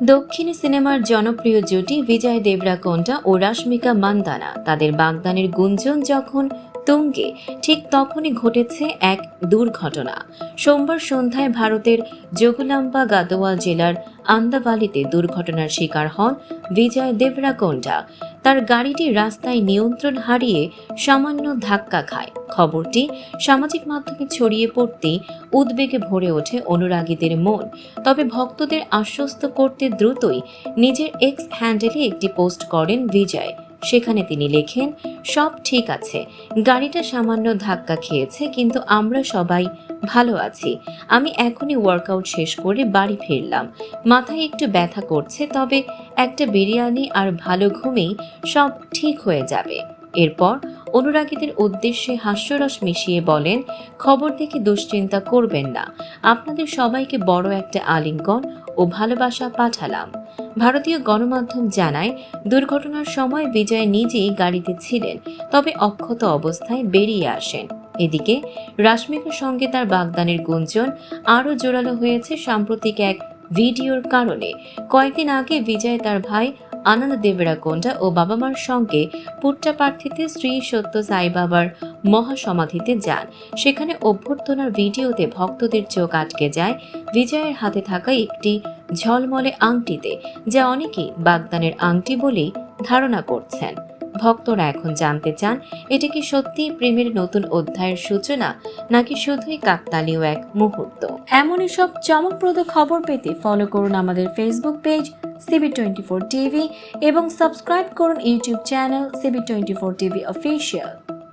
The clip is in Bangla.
দক্ষিণী সিনেমার জনপ্রিয় জুটি বিজয় দেবরাকোন্ডা ও রাশমিকা মান্দানা তাদের বাগদানের গুঞ্জন যখন তুঙ্গে, ঠিক তখনই ঘটেছে এক দুর্ঘটনা। সোমবার সন্ধ্যায় ভারতের জোগুলাম্বা গাদোয়াল জেলার আন্দাভালিতে দুর্ঘটনার শিকার হন বিজয় দেবরাকোন্ডা। তার গাড়িটি রাস্তায় নিয়ন্ত্রণ হারিয়ে সামান্য ধাক্কা খায়। খবরটি সামাজিক মাধ্যমে ছড়িয়ে পড়তেই উদ্বেগে ভরে ওঠে অনুরাগীদের মন। তবে ভক্তদের আশ্বস্ত করতে দ্রুতই নিজের এক্স হ্যান্ডেলে একটি পোস্ট করেন বিজয়। সেখানে তিনি লেখেন, সব ঠিক আছে, গাড়িটা সামান্য ধাক্কা খেয়েছে, কিন্তু আমরা সবাই ভালো আছি। আমি এখনই ওয়ার্কআউট শেষ করে বাড়ি ফিরলাম। মাথায় একটু ব্যথা করছে, তবে একটা বিরিয়ানি আর ভালো ঘুমেই সব ঠিক হয়ে যাবে। এরপর অনুরাগীদের উদ্দেশ্যে হাস্যরস মিশিয়ে বলেন, খবর দেখে দুশ্চিন্তা করবেন না, আপনাদের সবাইকে বড় একটা আলিঙ্গন ও ভালোবাসা পাঠালাম। ভারতীয় গণমাধ্যম জানায়, দুর্ঘটনার সময় বিজয় নিজেই গাড়িতে ছিলেন, তবে অক্ষত অবস্থায় বেরিয়ে আসেন। এদিকে রাশমিকার সঙ্গে তার বাগদানের গুঞ্জন আরও জোরালো হয়েছে সাম্প্রতিক এক ভিডিওর কারণে। কয়েকদিন আগে বিজয় তার ভাই আনন্দ দেবরাকোন্ডা ও বাবা মার সঙ্গে পুট্টাপার্থীতে শ্রী সত্য সাই বাবার মহাসমাধিতে যান। সেখানে অভ্যর্থনার ভিডিওতে ভক্তদের চোখ আটকে যায় বিজয়ের হাতে থাকা একটি ঝলমলে আংটিতে, যা অনেকেই বাগদানের আংটি বলেই ধারণা করছেন। ভক্তরা এখন জানতে চান, এটা কি সত্যিই প্রেমের নতুন অধ্যায়ের সূচনা, নাকি শুধুই কাকতালীয় এক মুহূর্ত। এমনই সব চমকপ্রদ খবর পেতে ফলো করুন আমাদের ফেসবুক পেজ CB24 TV এবং সাবস্ক্রাইব করুন YouTube channel CB24 TV official.